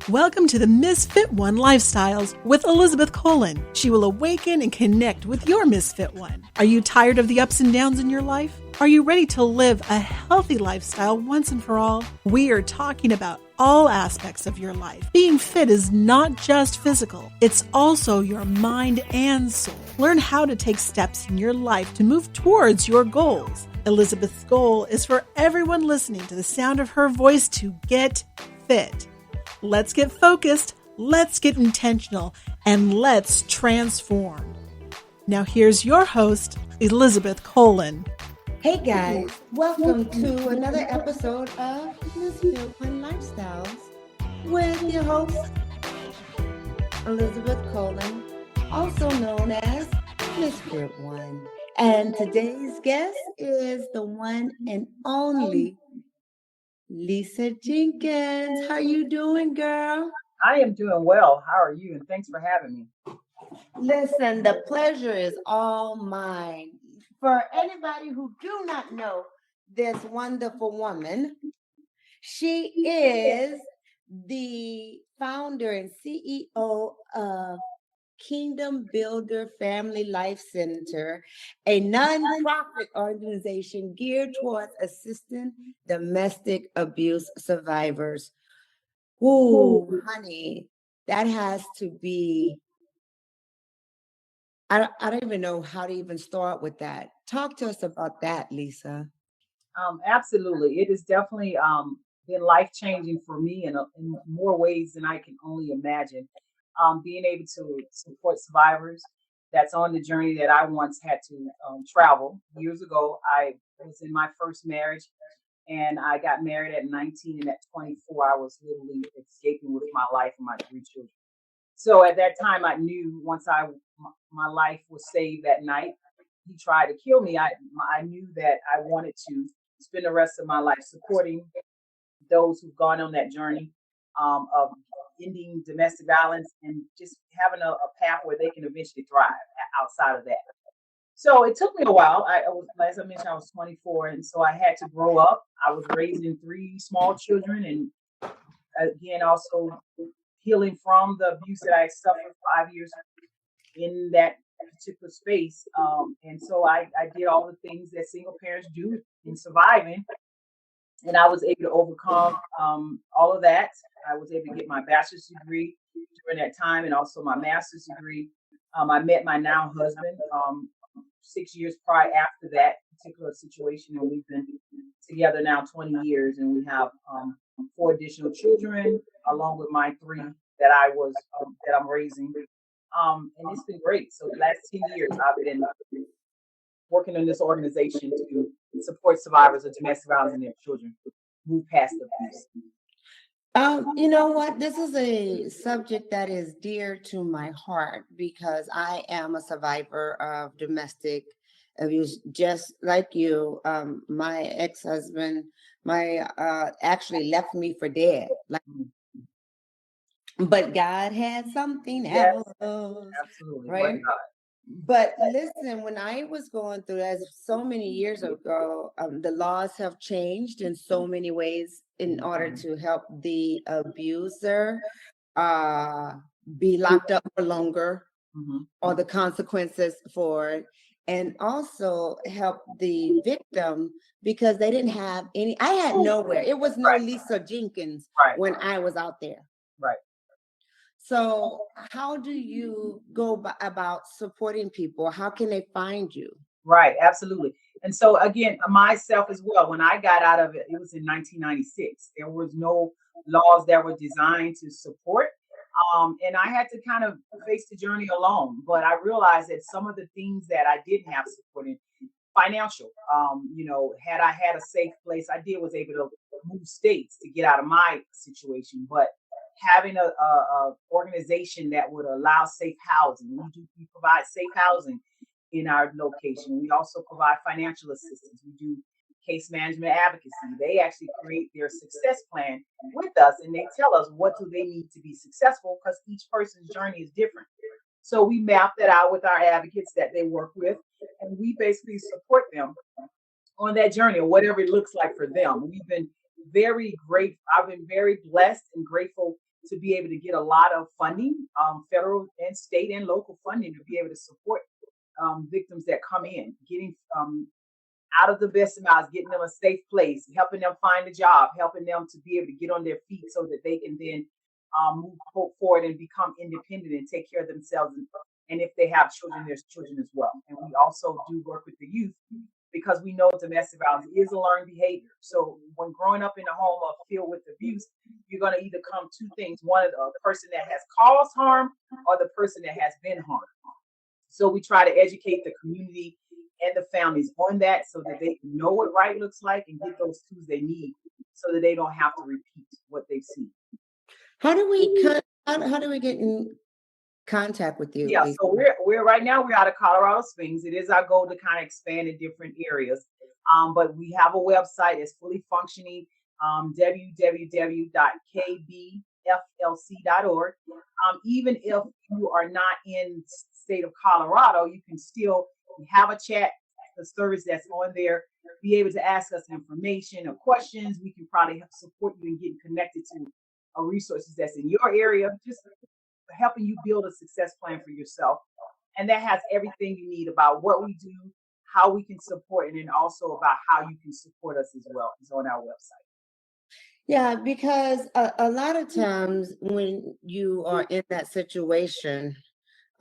Welcome to the Misfit One Lifestyles with Elizabeth Colin. She will awaken and connect with your Misfit One. Are you tired of the ups and downs in your life? Are you ready to live a healthy lifestyle once and for all? We are talking about all aspects of your life. Being fit is not just physical, it's also your mind and soul. Learn how to take steps in your life to move towards your goals. Elizabeth's goal is for everyone listening to the sound of her voice to get fit. Let's get focused, let's get intentional, and let's transform. Now here's your host, Elizabeth Colin. Hey guys, welcome to another episode of Misfit One Lifestyles with your host, Elizabeth Colin, also known as Misfit One. And today's guest is the one and only Lisa Jenkins. How you doing, girl? I am doing well. How are you? And thanks for having me. Listen, the pleasure is all mine. For anybody who do not know this wonderful woman, she is the founder and CEO of Kingdom Builder Family Life Center, a nonprofit organization geared towards assisting domestic abuse survivors. Ooh, honey, that has to be, I don't even know how to even start with that. Talk to us about that, Lisa. Absolutely. It has definitely been life-changing for me in more ways than I can only imagine. Being able to support survivors that's on the journey that I once had to travel. Years ago, I was in my first marriage and I got married at 19, and at 24, I was literally escaping with my life and my 3 children. So at that time, I knew once my life was saved that night, he tried to kill me. I knew that I wanted to spend the rest of my life supporting those who've gone on that journey of ending domestic violence and just having a path where they can eventually thrive outside of that. So it took me a while. As I mentioned, I was 24, and so I had to grow up. I was raising 3 small children, and again, also healing from the abuse that I suffered 5 years in that particular space. And so I did all the things that single parents do in surviving. And I was able to overcome all of that. I was able to get my bachelor's degree during that time and also my master's degree. I met my now husband 6 years prior after that particular situation. And we've been together now 20 years, and we have 4 additional children along with my 3 that I'm raising. And it's been great. So the last 10 years, I've been working in this organization to support survivors of domestic violence and their children move past abuse. You know what? This is a subject that is dear to my heart because I am a survivor of domestic abuse, just like you. My ex-husband, actually left me for dead. But God had something else. Absolutely. Right? But listen, when I was going through that so many years ago, the laws have changed in so many ways in order to help the abuser be locked up for longer or the consequences for it, and also help the victim because they didn't have any. I had nowhere. It was no Lisa Jenkins when I was out there. Right. So how do you go about supporting people? How can they find you? Right, absolutely. And so again, myself as well, when I got out of it, it was in 1996. There was no laws that were designed to support. And I had to kind of face the journey alone. But I realized that some of the things that I didn't have support in, financial, had I had a safe place, I was able to move states to get out of my situation. But having a organization that would allow safe housing. We provide safe housing in our location. We also provide financial assistance. We do case management advocacy. They actually create their success plan with us, and they tell us what do they need to be successful because each person's journey is different. So we map that out with our advocates that they work with, and we basically support them on that journey or whatever it looks like for them. We've been very grateful. I've been very blessed and grateful to be able to get a lot of funding, federal and state and local funding to be able to support victims that come in, getting out of the best amounts, getting them a safe place, helping them find a job, helping them to be able to get on their feet so that they can then move forward and become independent and take care of themselves. And if they have children, there's children as well. And we also do work with the youth because we know domestic violence is a learned behavior. So when growing up in a home filled with abuse, you're going to either come two things: one, a person that has caused harm, or the person that has been harmed. So we try to educate the community and the families on that so that they know what right looks like and get those tools they need so that they don't have to repeat what they've seen. How do we get in contact with you, Yeah, Lisa? so we're right now we're out of Colorado Springs. It is our goal to kind of expand in different areas. But we have a website that's fully functioning, www.kbflc.org. Even if you are not in the state of Colorado, you can still have a chat, the service that's on there, be able to ask us information or questions. We can probably help support you in getting connected to resources that's in your area, just helping you build a success plan for yourself. And that has everything you need about what we do, how we can support, and then also about how you can support us as well. It's on our website. Yeah, because a lot of times when you are in that situation,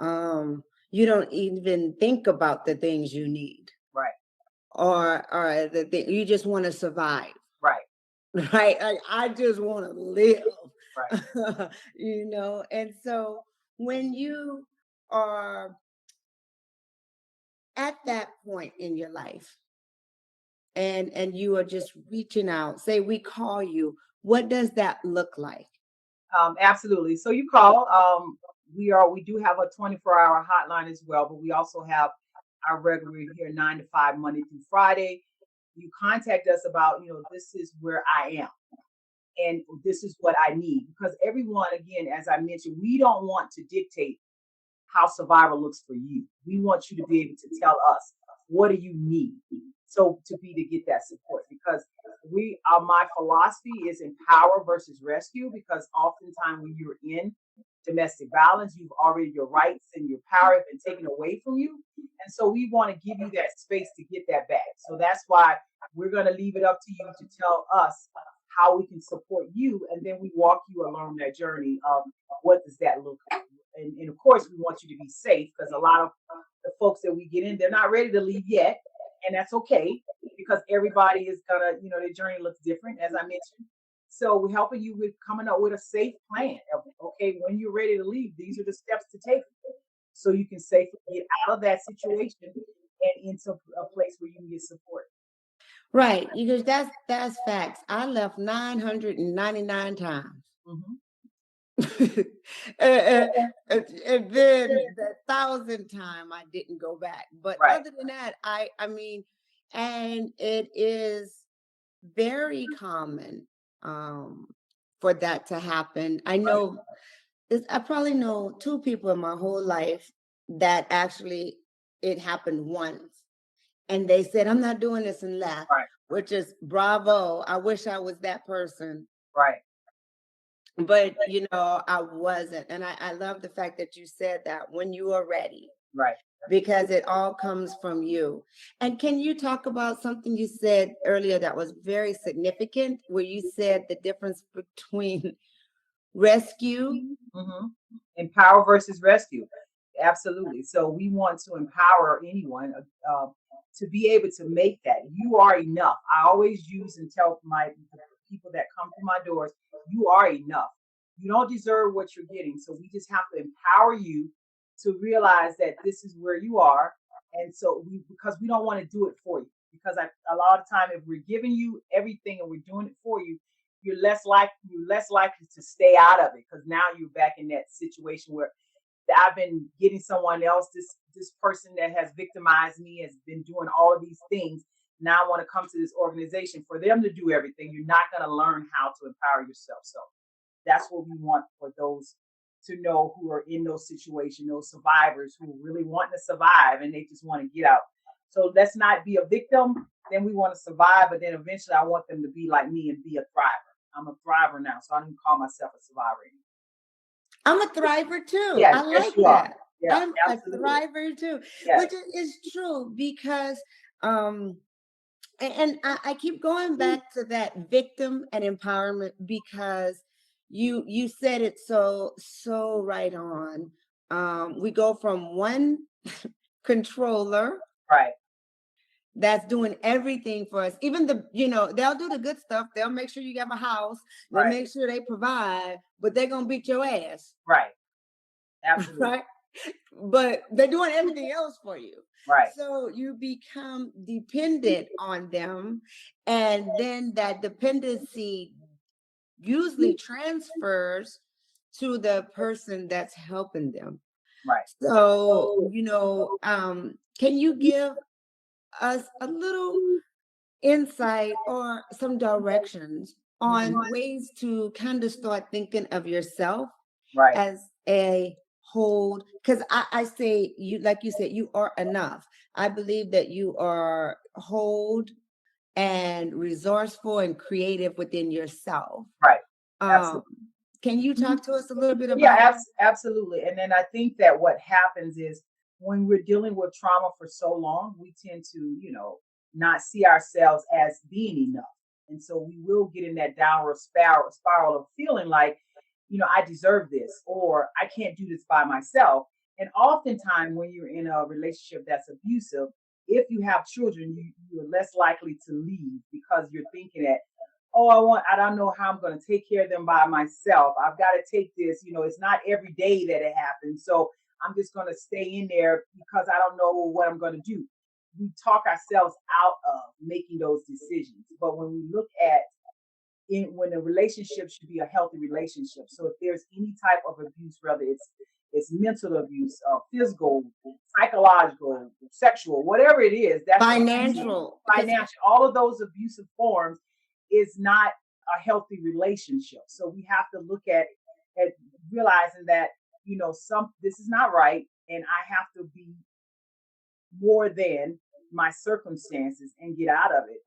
you don't even think about the things you need, Right, or you just want to survive, right, right? I just want to live, right. And so when you are at that point in your life, and you are just reaching out, say we call you, what does that look like? Absolutely. So you call. We do have a 24-hour hotline as well, but we also have our regular here 9 to 5 Monday through Friday. You contact us about, this is where I am and this is what I need, because everyone, again, as I mentioned, we don't want to dictate how survival looks for you. We want you to be able to tell us, what do you need? So to get that support, because my philosophy is empower versus rescue, because oftentimes when you're in domestic violence, your rights and your power have been taken away from you. And so we want to give you that space to get that back. So that's why we're going to leave it up to you to tell us how we can support you. And then we walk you along that journey of what does that look like. And of course, we want you to be safe, because a lot of the folks that we get in, they're not ready to leave yet. And that's okay, because everybody is gonna, their journey looks different, as I mentioned. So we're helping you with coming up with a safe plan of, okay, when you're ready to leave, these are the steps to take so you can safely get out of that situation and into a place where you can get support. Right, because that's facts. I left 999 times. Mhm. And then the 1,000th time I didn't go back. But Right. other than that, I mean, and it is very common for that to happen. I probably know two people in my whole life that actually it happened once, and they said, I'm not doing this, and left, Right. which is bravo. I wish I was that person. Right. But I wasn't. And I love the fact that you said that, when you are ready, Right. because it all comes from you. And can you talk about something you said earlier that was very significant, where you said the difference between rescue? Mm-hmm. Empower versus rescue. Absolutely. So we want to empower anyone to be able to make that. You are enough. I always use and tell the people that come through my doors, you are enough. You don't deserve what you're getting. So we just have to empower you to realize that this is where you are. And so because we don't want to do it for you. Because a lot of time, if we're giving you everything and we're doing it for you, you're less likely to stay out of it, because now you're back in that situation where I've been getting someone else, this person that has victimized me has been doing all of these things. Now I want to come to this organization for them to do everything. You're not going to learn how to empower yourself. So that's what we want for those to know who are in those situations, those survivors who really want to survive and they just want to get out. So let's not be a victim. Then we want to survive, but then eventually I want them to be like me and be a thriver. I'm a thriver now, so I don't call myself a survivor anymore. I'm a thriver too. Yes, I yes, like you are. that. Yeah, I'm a absolutely. thriver too, Yes, which is true because um and I keep going back to that victim and empowerment because you said it so right on. We go from one controller right, that's doing everything for us. Even they'll do the good stuff. They'll make sure you have a house. They'll right, make sure they provide, but they're gonna beat your ass, right. Absolutely. right? But they're doing everything else for you. Right. So you become dependent on them, and then that dependency usually transfers to the person that's helping them. Right. So, can you give us a little insight or some directions Mhm. on ways to kind of start thinking of yourself Right. as a whole? Because I say, you, like you said, you are enough. I believe that you are whole and resourceful and creative within yourself. Right. um Absolutely. can you talk to us a little bit Yeah, about? absolutely. And then I think that what happens is when we're dealing with trauma for so long, we tend to, not see ourselves as being enough. And so we will get in that downward spiral of feeling like, I deserve this or I can't do this by myself. And oftentimes when you're in a relationship that's abusive, if you have children, you're less likely to leave because you're thinking that, oh, I don't know how I'm going to take care of them by myself. I've got to take this, it's not every day that it happens. So I'm just going to stay in there because I don't know what I'm going to do. We talk ourselves out of making those decisions. But when we look at when a relationship should be a healthy relationship. So if there's any type of abuse, whether it's mental abuse, physical, psychological, sexual, whatever it is, that's abusive. Financial, because Financial, all of those abusive forms is not a healthy relationship. So we have to look at realizing that some this is not right, and I have to be more than my circumstances and get out of it.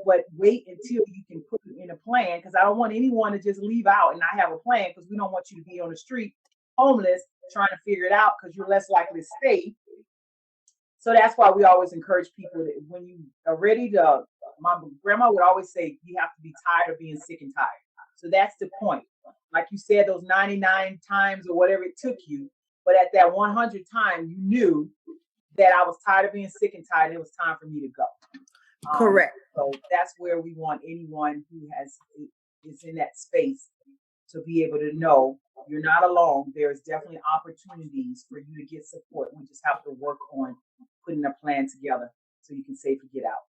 But wait until you can put it in a plan, because I don't want anyone to just leave out and not have a plan, because we don't want you to be on the street homeless trying to figure it out because you're less likely to stay. So that's why we always encourage people that when you are ready to, my grandma would always say, you have to be tired of being sick and tired. So that's the point. Like you said, those 99 times or whatever it took you, but at that 100 time, you knew that I was tired of being sick and tired. And it was time for me to go. correct. So that's where we want anyone who is in that space to be able to know you're not alone. There's definitely opportunities for you to get support. We just have to work on putting a plan together so you can safely get out.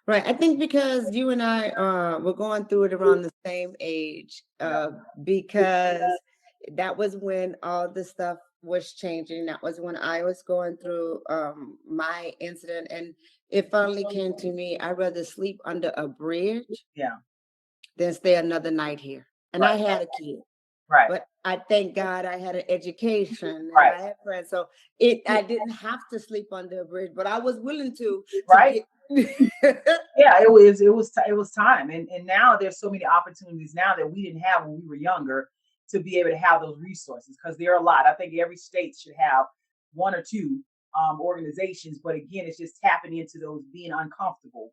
Right. I think because you and I were going through it around the same age, Yeah. because that was when all the stuff was changing. That was when I was going through my incident, and it finally came to me. I'd rather sleep under a bridge Yeah. than stay another night here. And I Right. had a kid, Right. but I thank God I had an education and Right. I had friends. So I didn't have to sleep under a bridge, but I was willing to Right. get. Yeah, it was time. And now there's so many opportunities now that we didn't have when we were younger to be able to have those resources, because there are a lot. I think every state should have one or two organizations, but again, it's just tapping into those, being uncomfortable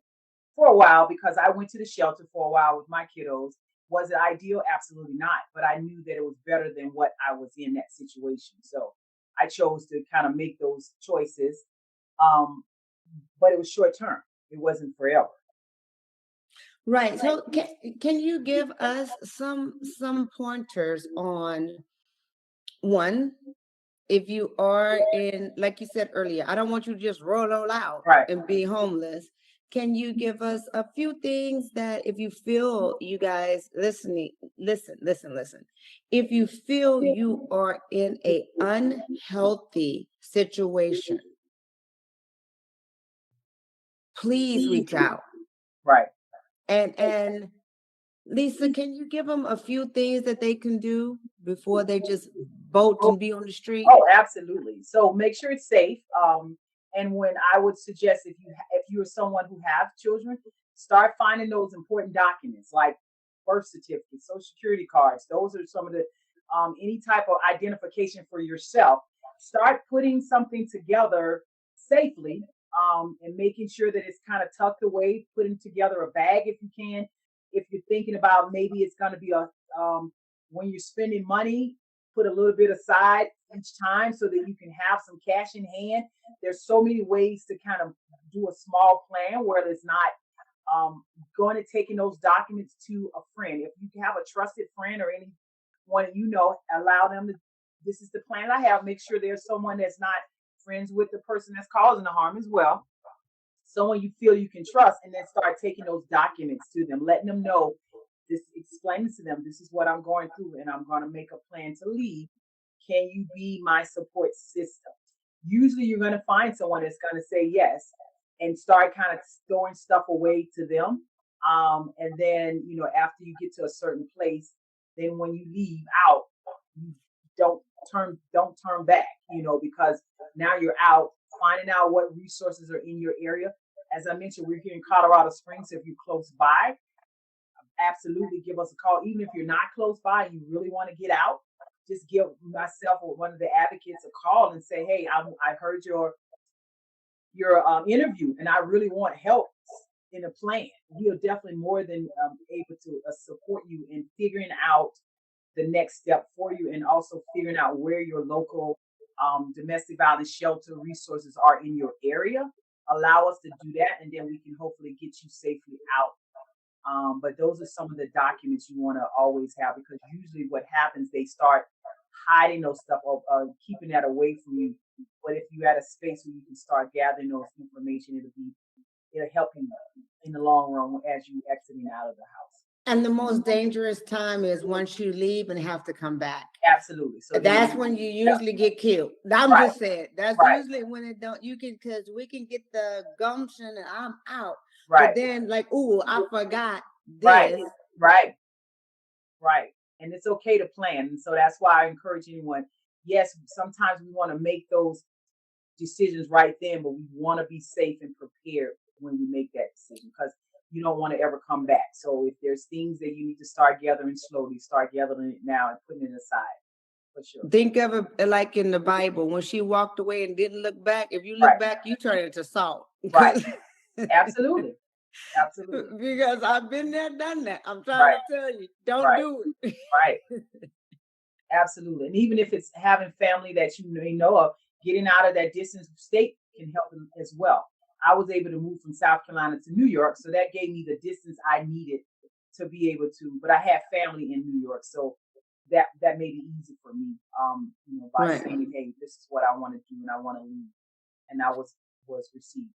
for a while, because I went to the shelter for a while with my kiddos. Was it ideal? Absolutely not. But I knew that it was better than what I was in that situation. So I chose to kind of make those choices. Um, but it was short term. It wasn't forever. Right. So can you give us some pointers on one, if you are in, like you said earlier, I don't want you to just roll all out Right. and be homeless. Can you give us a few things that if you feel, you guys listening, listen. If you feel you are in a unhealthy situation, please reach out. Right. And Lisa, can you give them a few things that they can do before they just bolt and be on the street? Oh, absolutely. So make sure it's safe. And when I would suggest, if you're someone who have children, start finding those important documents like birth certificates, social security cards. Those are some of the any type of identification for yourself. Start putting something together safely, and making sure that it's kind of tucked away, putting together a bag if you can. If you're thinking about maybe it's going to be when you're spending money, put a little bit aside each time so that you can have some cash in hand. There's so many ways to kind of do a small plan where it's not going to taking those documents to a friend. If you have a trusted friend or anyone allow them to. This is the plan I have. Make sure there's someone that's not friends with the person that's causing the harm as well. Someone you feel you can trust, and then start taking those documents to them, letting them know this, explaining to them, this is what I'm going through, and I'm going to make a plan to leave. Can you be my support system? Usually you're going to find someone that's going to say yes and start kind of throwing stuff away to them. And then, after you get to a certain place, then when you leave out, you don't turn back, because now you're out, finding out what resources are in your area. As I mentioned, we're here in Colorado Springs. So if you're close by, absolutely give us a call. Even if you're not close by and you really want to get out, just give myself or one of the advocates a call and say, hey, I heard your interview and I really want help in a plan. We are definitely more than able to support you in figuring out the next step for you, and also figuring out where your local domestic violence shelter resources are in your area. Allow us to do that, and then we can hopefully get you safely out. But those are some of the documents you want to always have, because usually what happens, they start hiding those stuff or keeping that away from you. But if you're at a space where you can start gathering those information, it'll help you in the long run as you exiting out of the house. And the most dangerous time is once you leave and have to come back. Absolutely. So that's when you usually get killed. I'm just saying that's usually when it don't. You can, because we can get the gumption and I'm out. But then I forgot this. Right. And it's okay to plan. And so that's why I encourage anyone. Yes, sometimes we want to make those decisions right then, but we want to be safe and prepared when we make that decision, because you don't want to ever come back. So if there's things that you need to start gathering slowly, start gathering it now and putting it aside, for sure. Think of it like in the Bible, when she walked away and didn't look back. If you look back, you turn into salt. Right. Absolutely. Because I've been there, done that. I'm trying to tell you, don't do it. Right. Absolutely. And even if it's having family that you may know of, getting out of that distance state can help them as well. I was able to move from South Carolina to New York, so that gave me the distance I needed to be able to. But I had family in New York, so that made it easy for me. By saying, "Hey, this is what I want to do, and I want to leave," and I was received.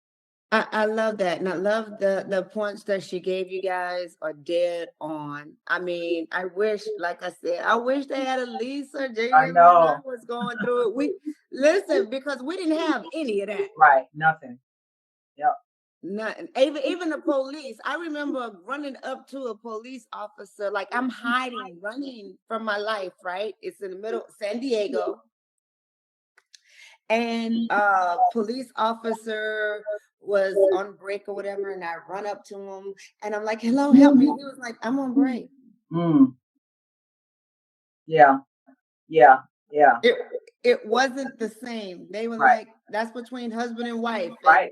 I love that, and I love the points that she gave you guys are dead on. I mean, I wish, like I said, I wish they had a Lisa. I know. I was going through it. Listen, because we didn't have any of that. Right, nothing. Yep. Nothing. Even the police. I remember running up to a police officer, like I'm hiding, running from my life, right? It's in the middle of San Diego. And police officer was on break or whatever, and I run up to him and I'm like, hello, help me. He was like, I'm on break. Yeah. It wasn't the same. They were like, that's between husband and wife. Right.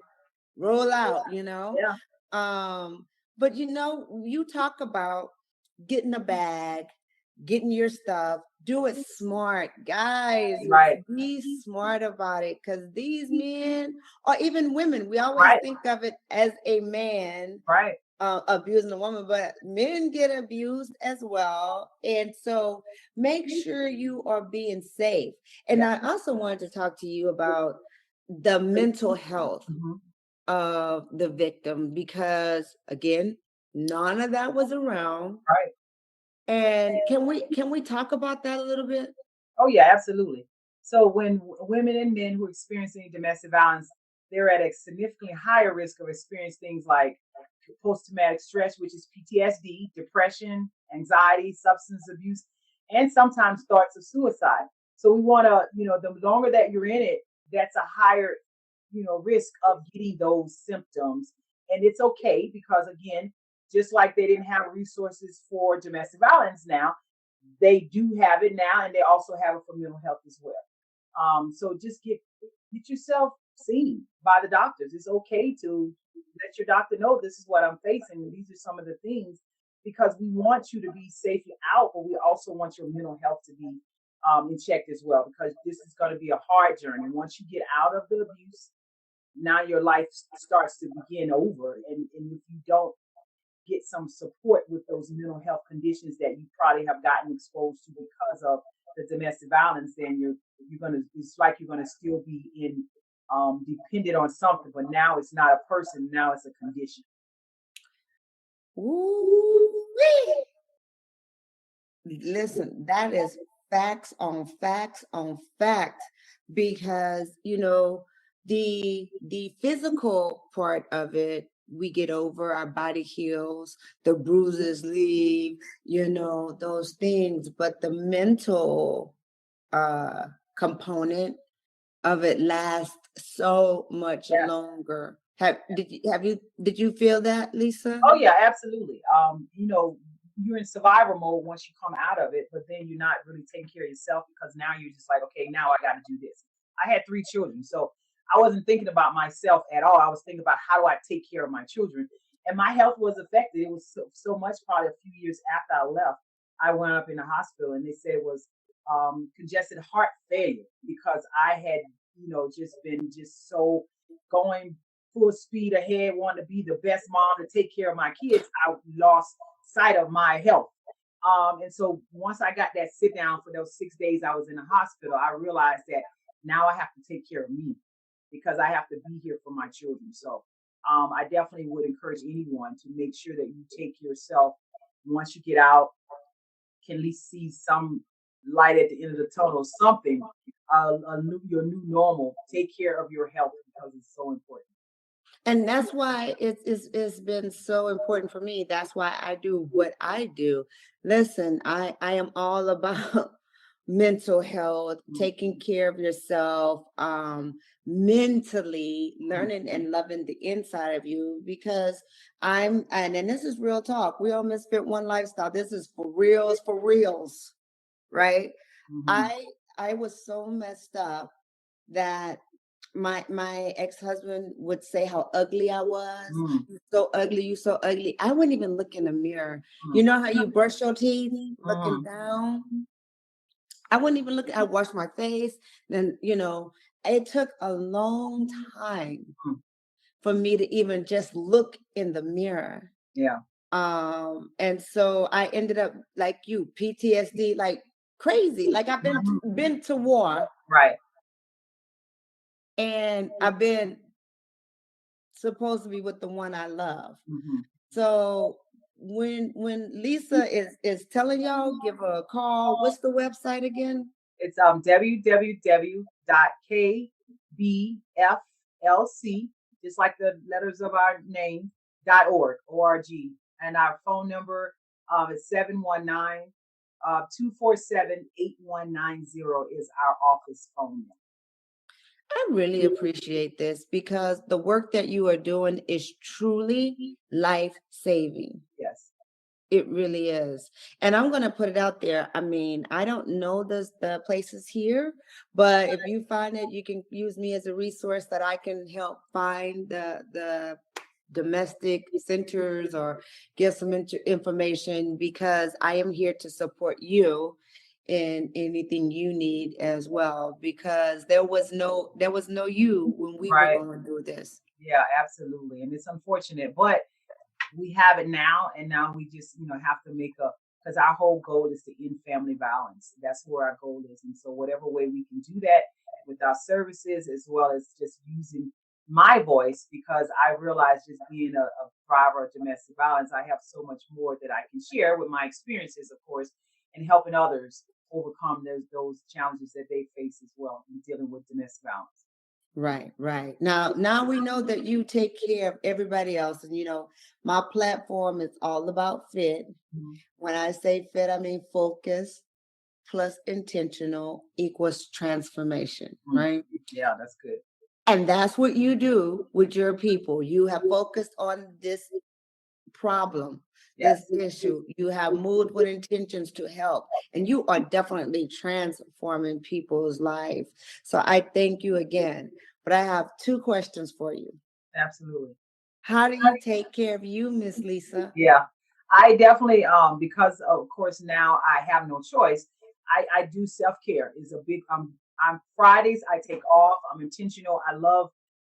Roll out, Yeah. But you talk about getting a bag, getting your stuff, do it smart, guys. Be smart about it, because these men or even women, we always think of it as a man abusing a woman, but men get abused as well. And so make sure you are being safe. And I also wanted to talk to you about the mental health of the victim, because again, none of that was around. And can we talk about that a little bit? Oh yeah, absolutely. So when women and men who are experiencing domestic violence, they're at a significantly higher risk of experiencing things like post-traumatic stress, which is PTSD, depression, anxiety, substance abuse, and sometimes thoughts of suicide. So we want to, the longer that you're in it, that's a higher, risk of getting those symptoms. And it's okay, because again, just like they didn't have resources for domestic violence now, they do have it now, and they also have it for mental health as well. So just get yourself seen by the doctors. It's okay to let your doctor know this is what I'm facing, and these are some of the things, because we want you to be safely out, but we also want your mental health to be in check as well, because this is going to be a hard journey. Once you get out of the abuse, now your life starts to begin over, and if you don't get some support with those mental health conditions that you probably have gotten exposed to because of the domestic violence, then you're gonna it's like you're gonna still be in dependent on something, but now it's not a person, now it's a condition. Ooh-wee. Listen, that is facts on facts on facts, because the physical part of it, we get over, our body heals, the bruises leave, those things, but the mental component of it lasts so much Yeah. longer. Did you feel that, Lisa? Oh yeah, absolutely. You're in survival mode once you come out of it, but then you're not really taking care of yourself, because now you're just like, okay, now I got to do this. I had 3 children, so I wasn't thinking about myself at all. I was thinking about how do I take care of my children, and my health was affected. It was so much. Probably a few years after I left, I went up in the hospital, and they said it was congested heart failure, because I had, just been just so going full speed ahead, wanting to be the best mom to take care of my kids. I lost sight of my health. And so once I got that sit down for those 6 days I was in the hospital, I realized that now I have to take care of me, because I have to be here for my children. So I definitely would encourage anyone to make sure that you take yourself. Once you get out, can at least see some light at the end of the tunnel, something, your new normal. Take care of your health, because it's so important. And that's why it's been so important for me. That's why I do what I do. Listen, I am all about mental health, Mm. taking care of yourself, mentally learning and loving the inside of you, because and this is real talk. We all Misfit One lifestyle. This is for reals, right? Mhm. I was so messed up that my ex-husband would say how ugly I was. Mm. "You so ugly, you so ugly." I wouldn't even look in the mirror. You Mm. know how you brush your teeth looking Mhm. down? I wouldn't even look. I wash my face. Then, it took a long time Mm. for me to even just look in the mirror. Yeah. And so I ended up like you, PTSD, like crazy. Like I've Mhm. been to war, Right. and I've been supposed to be with the one I love. Mhm. So when Lisa is telling y'all, give her a call. What's the website again? It's www.kbflc, just like the letters of our name, .org, and our phone number is 719 247 8190 is our office phone number. I really appreciate this, because the work that you are doing is truly life-saving. Yes. It really is. And I'm going to put it out there. I mean, I don't know the places here, but if you find it, you can use me as a resource that I can help find the domestic centers, or give some information, because I am here to support you in anything you need as well, because there was no you when we were Right. going through this. Yeah, absolutely. And it's unfortunate, but we have it now, and now we just have to make a, because our whole goal is to end family violence. That's where our goal is, and so whatever way we can do that with our services, as well as just using my voice, because I realize, just being a survivor of domestic violence, I have so much more that I can share with my experiences, of course, and helping others overcome those challenges that they face as well in dealing with domestic violence. Right, right. Now we know that you take care of everybody else. And my platform is all about fit. Mhm. When I say fit, I mean focus plus intentional equals transformation, Mm. right? Yeah, that's good. And that's what you do with your people. You have focused on this problem, Yes. this issue. You have moved with intentions to help, and you are definitely transforming people's lives. So I thank you again. But I have two questions for you. Absolutely. How do you take care of you, Miss Lisa? Yeah. I definitely, because of course now I have no choice. I do self-care is a big, I'm Fridays I take off. I'm intentional. I love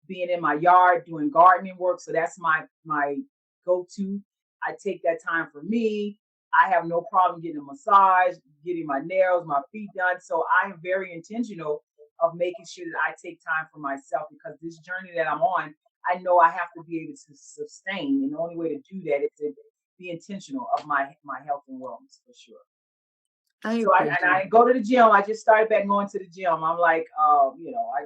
being in my yard doing gardening work. So that's my go-to. I take that time for me. I have no problem getting a massage, getting my nails, my feet done. So I am very intentional of making sure that I take time for myself because this journey that I'm on, I know I have to be able to sustain. And the only way to do that is to be intentional of my health and wellness for sure. I So I go to the gym. I just started back going to the gym. I'm like, I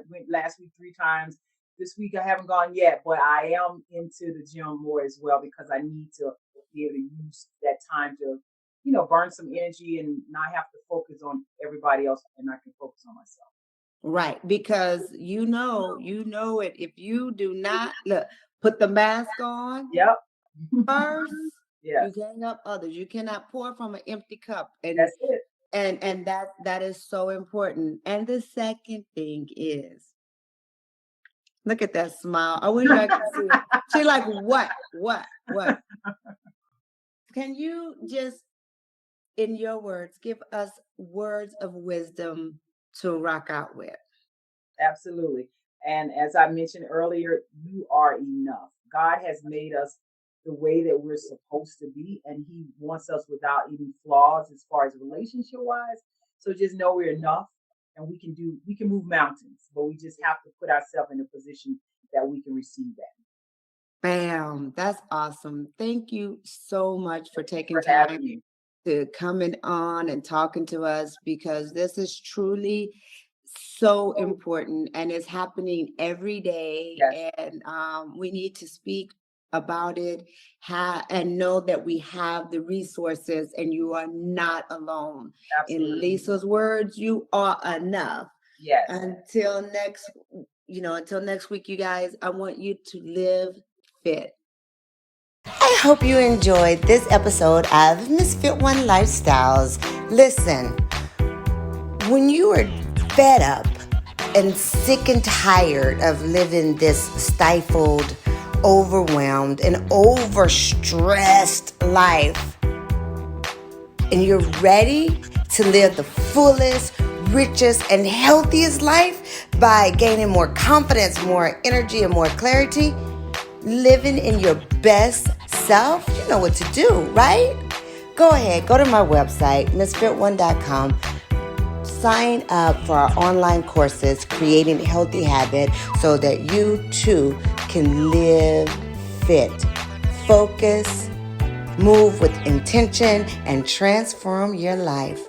went last week 3 times. This week I haven't gone yet, but I am into the gym more as well because I need to be able to use that time to, burn some energy and not have to focus on everybody else and I can focus on myself. Right, because you know it. If you do not put the mask on Yep. first, you Yes, can't help others. You cannot pour from an empty cup, and that's it. that is so important. And the second thing is, look at that smile. I wish I could see it. She's like, what? Can you just, in your words, give us words of wisdom to rock out with? Absolutely. And as I mentioned earlier, you are enough. God has made us the way that we're supposed to be, and He wants us without any flaws as far as relationship wise. So just know we're enough and we can move mountains, but we just have to put ourselves in a position that we can receive that. Bam, that's awesome. Thank you so much for taking For time having me. to coming on and talking to us because this is truly so important and it's happening every day. Yes, And we need to speak about it and know that we have the resources and you are not alone. In absolutely. Lisa's words, you are enough. Yes. Until next week, you guys, I want you to live fit. I hope you enjoyed this episode of Misfit One Lifestyles. Listen, when you are fed up and sick and tired of living this stifled, overwhelmed, and overstressed life, and you're ready to live the fullest, richest, and healthiest life by gaining more confidence, more energy, and more clarity, living in your best self, you know what to do, right? Go ahead, go to my website, misfit1.com. Sign up for our online courses, Creating Healthy Habit, so that you too can live fit, focus, move with intention, and transform your life.